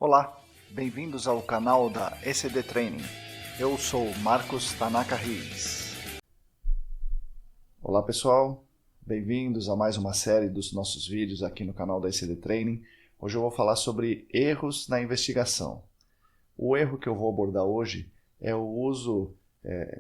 Olá, bem-vindos ao canal da ECD Training. Eu sou Marcos Tanaka Riz. Olá pessoal, bem-vindos a mais uma série dos nossos vídeos aqui no canal da ECD Training. Hoje eu vou falar sobre erros na investigação. O erro que eu vou abordar hoje é o uso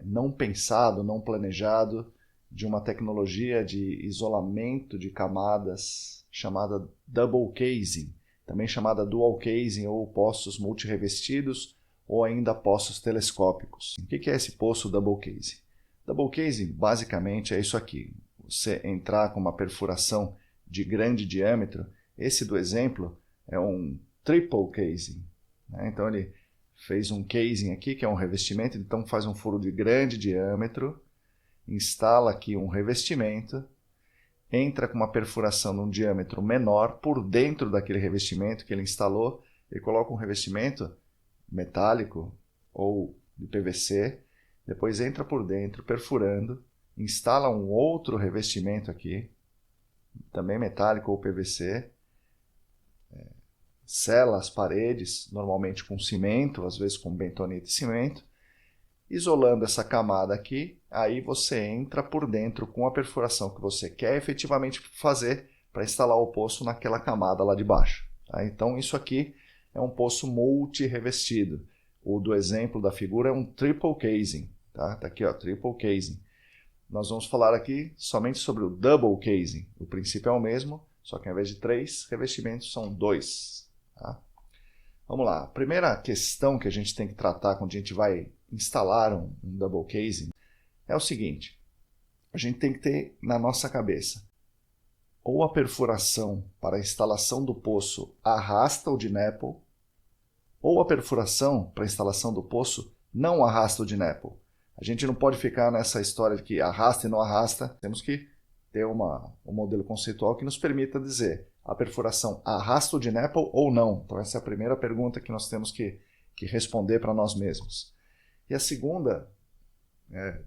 não pensado, não planejado de uma tecnologia de isolamento de camadas chamada double casing, também chamada dual casing ou poços multirevestidos ou ainda poços telescópicos. O que é esse poço double casing? Double casing basicamente é isso aqui, você entrar com uma perfuração de grande diâmetro. Esse do exemplo é um triple casing, né? Então ele fez um casing aqui que é um revestimento, então faz um furo de grande diâmetro, instala aqui um revestimento, entra com uma perfuração num diâmetro menor por dentro daquele revestimento que ele instalou. Ele coloca um revestimento metálico ou de PVC, depois entra por dentro perfurando, instala um outro revestimento aqui, também metálico ou PVC, sela as paredes, normalmente com cimento, às vezes com bentonite e cimento. Isolando essa camada aqui, aí você entra por dentro com a perfuração que você quer efetivamente fazer para instalar o poço naquela camada lá de baixo. Tá? Então isso aqui é um poço multi-revestido. O do exemplo da figura é um triple casing. Tá aqui, ó, triple casing. Nós vamos falar aqui somente sobre o double casing. O princípio é o mesmo, só que ao invés de 3 revestimentos são 2. Tá? Vamos lá. A primeira questão que a gente tem que tratar quando a gente vai instalar um double casing é o seguinte: a gente tem que ter na nossa cabeça ou a perfuração para a instalação do poço arrasta o DINAPL, ou a perfuração para a instalação do poço não arrasta o DINAPL. A gente não pode ficar nessa história de que arrasta e não arrasta. Temos que ter um modelo conceitual que nos permita dizer a perfuração arrasta o DINAPL ou não. Então essa é a primeira pergunta que nós temos que responder para nós mesmos. E a segunda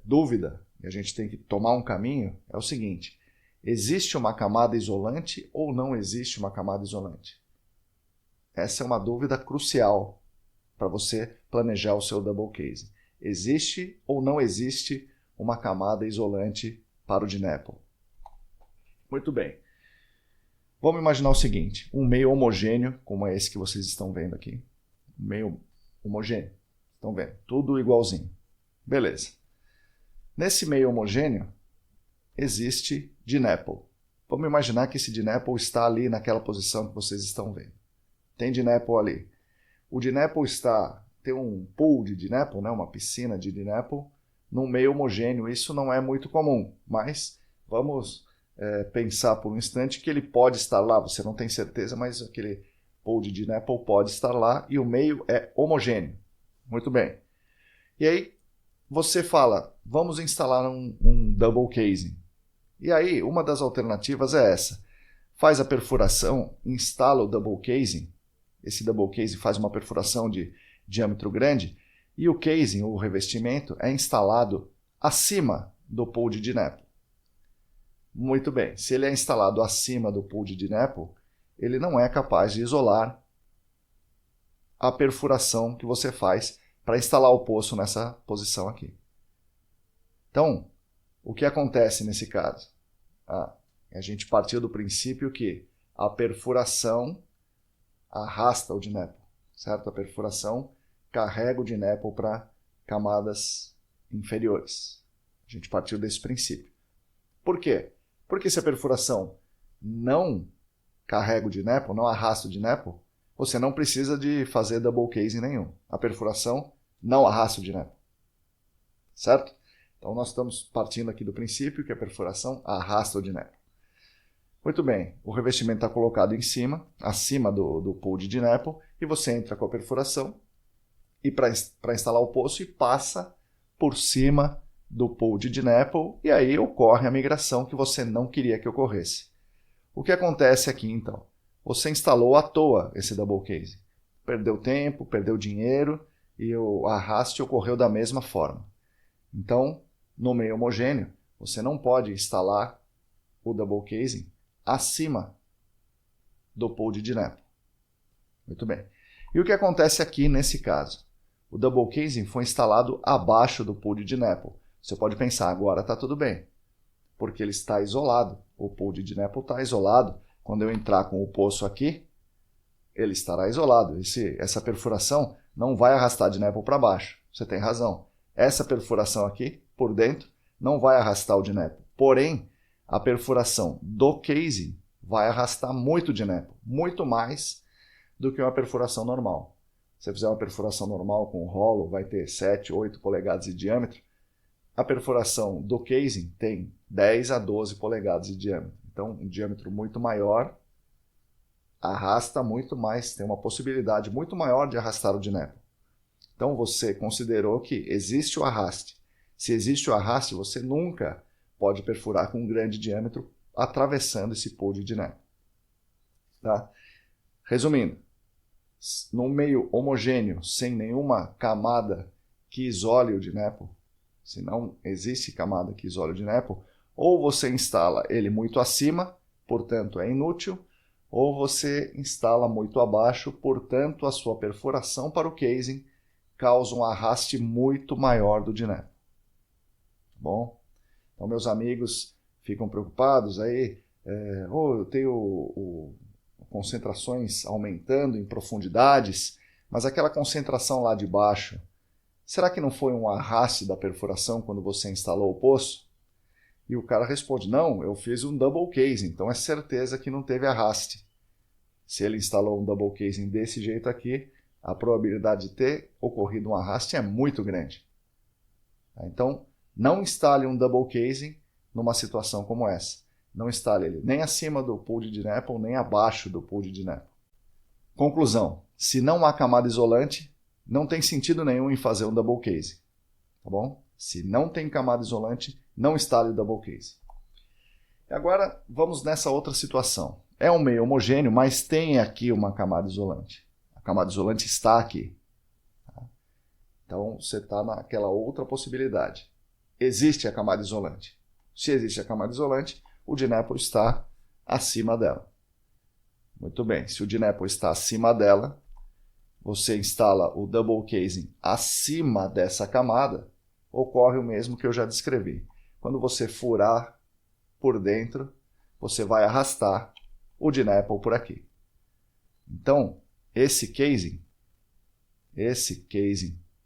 dúvida, e a gente tem que tomar um caminho, é o seguinte: existe uma camada isolante ou não existe uma camada isolante? Essa é uma dúvida crucial para você planejar o seu double casing. Existe ou não existe uma camada isolante para o DINAPL? Muito bem. Vamos imaginar o seguinte: um meio homogêneo, como é esse que vocês estão vendo aqui. Um meio homogêneo. Estão vendo? Tudo igualzinho. Beleza. Nesse meio homogêneo, existe DINAPL. Vamos imaginar que esse DINAPL está ali naquela posição que vocês estão vendo. Tem DINAPL ali. O DINAPL tem um pool de DINAPL, né? Uma piscina de DINAPL, num meio homogêneo. Isso não é muito comum, mas vamos pensar por um instante que ele pode estar lá. Você não tem certeza, mas aquele pool de DINAPL pode estar lá e o meio é homogêneo. Muito bem. E aí você fala, vamos instalar um double casing. E aí uma das alternativas é essa. Faz a perfuração, instala o double casing. Esse double casing faz uma perfuração de diâmetro grande e o casing, o revestimento, é instalado acima do pool de DINAPL. Muito bem, se ele é instalado acima do pool de DINAPL, ele não é capaz de isolar a perfuração que você faz para instalar o poço nessa posição aqui. Então, o que acontece nesse caso? A gente partiu do princípio que a perfuração arrasta o DINAPL, certo? A perfuração carrega o DINAPL para camadas inferiores. A gente partiu desse princípio. Por quê? Porque se a perfuração não carrega o DINAPL, não arrasta o DINAPL, você não precisa de fazer double casing nenhum. A perfuração não arrasta o DINAPL. Certo? Então nós estamos partindo aqui do princípio que a perfuração arrasta o DINAPL. Muito bem, o revestimento está colocado em cima, acima do pool de DINAPL, e você entra com a perfuração e para instalar o poço e passa por cima do pool de DINAPL, e aí ocorre a migração que você não queria que ocorresse. O que acontece aqui então? Você instalou à toa esse double casing. Perdeu tempo, perdeu dinheiro e o arraste ocorreu da mesma forma. Então, no meio homogêneo, você não pode instalar o double casing acima do pool de DINAPL. Muito bem. E o que acontece aqui nesse caso? O double casing foi instalado abaixo do pool de DNAPL. Você pode pensar, agora está tudo bem, porque ele está isolado. O pool de DNAPL está isolado. Quando eu entrar com o poço aqui, ele estará isolado. Essa perfuração não vai arrastar DNAPL para baixo. Você tem razão. Essa perfuração aqui, por dentro, não vai arrastar o DNAPL. Porém, a perfuração do casing vai arrastar muito DNAPL, muito mais do que uma perfuração normal. Se você fizer uma perfuração normal com rolo, vai ter 7, 8 polegadas de diâmetro. A perfuração do casing tem 10 a 12 polegadas de diâmetro. Então, um diâmetro muito maior arrasta muito mais, tem uma possibilidade muito maior de arrastar o DNAPL. Então, você considerou que existe o arraste. Se existe o arraste, você nunca pode perfurar com um grande diâmetro atravessando esse pool de DNAPL. Tá? Resumindo, num meio homogêneo, sem nenhuma camada que isole o DNAPL, se não existe camada que isole o DNAPL, ou você instala ele muito acima, portanto é inútil, ou você instala muito abaixo, portanto a sua perfuração para o casing causa um arraste muito maior do DNAPL. Bom, então meus amigos ficam preocupados aí, eu tenho concentrações aumentando em profundidades, mas aquela concentração lá de baixo, será que não foi um arraste da perfuração quando você instalou o poço? E o cara responde, não, eu fiz um double casing, então é certeza que não teve arraste. Se ele instalou um double casing desse jeito aqui, a probabilidade de ter ocorrido um arraste é muito grande. Então, não instale um double casing numa situação como essa. Não instale ele nem acima do pool de DNAPL, nem abaixo do pool de DNAPL. Conclusão, se não há camada isolante, não tem sentido nenhum em fazer um double casing. Tá bom? Se não tem camada isolante, não instale o double casing. E agora, vamos nessa outra situação. É um meio homogêneo, mas tem aqui uma camada isolante. A camada isolante está aqui. Então, você está naquela outra possibilidade. Existe a camada isolante. Se existe a camada isolante, o DNAPL está acima dela. Muito bem, se o DNAPL está acima dela, você instala o double casing acima dessa camada, ocorre o mesmo que eu já descrevi. Quando você furar por dentro, você vai arrastar o DNAPL por aqui. Então, esse casing,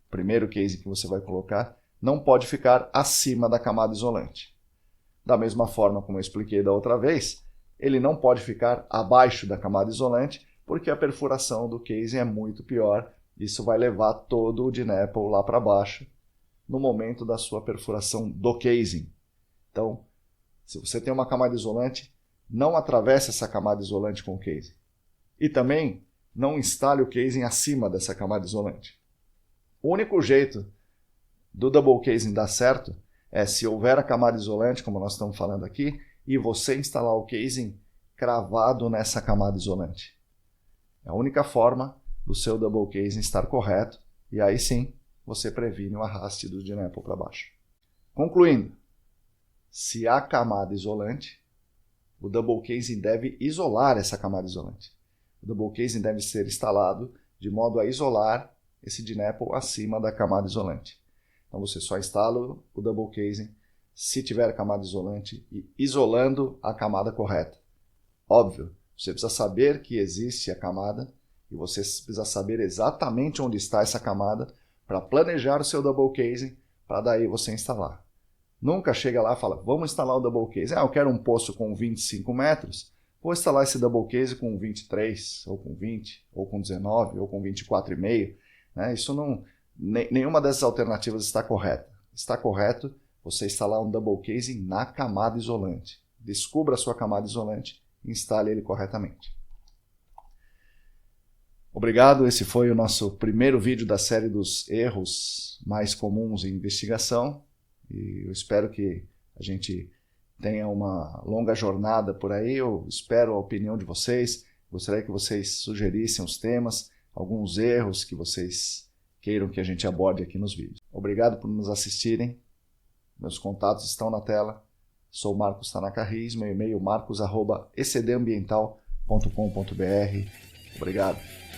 primeiro casing que você vai colocar, não pode ficar acima da camada isolante. Da mesma forma como eu expliquei da outra vez, ele não pode ficar abaixo da camada isolante, porque a perfuração do casing é muito pior. Isso vai levar todo o DNAPL lá para baixo no momento da sua perfuração do casing. Então, se você tem uma camada isolante, não atravesse essa camada isolante com o casing. E também não instale o casing acima dessa camada isolante. O único jeito do double casing dar certo é se houver a camada isolante, como nós estamos falando aqui, e você instalar o casing cravado nessa camada isolante. É a única forma do seu double casing estar correto, e aí sim você previne o arraste do DNAPL para baixo. Concluindo, se há camada isolante, o double casing deve isolar essa camada isolante. O double casing deve ser instalado de modo a isolar esse DNAPL acima da camada isolante. Então você só instala o double casing se tiver camada isolante e isolando a camada correta. Óbvio, você precisa saber que existe a camada e você precisa saber exatamente onde está essa camada para planejar o seu double casing para daí você instalar. Nunca chega lá e fala, vamos instalar o double casing. Eu quero um poço com 25 metros, vou instalar esse double casing com 23, ou com 20, ou com 19, ou com 24,5. Isso não... Nenhuma dessas alternativas está correta. Está correto você instalar um double casing na camada isolante. Descubra a sua camada isolante e instale ele corretamente. Obrigado, esse foi o nosso primeiro vídeo da série dos erros mais comuns em investigação. E eu espero que a gente tenha uma longa jornada por aí. Eu espero a opinião de vocês. Gostaria que vocês sugerissem os temas, alguns erros que vocês queiram que a gente aborde aqui nos vídeos. Obrigado por nos assistirem. Meus contatos estão na tela. Sou Marcos Tanaka Riz, meu e-mail marcos@ecdambiental.com.br. Obrigado.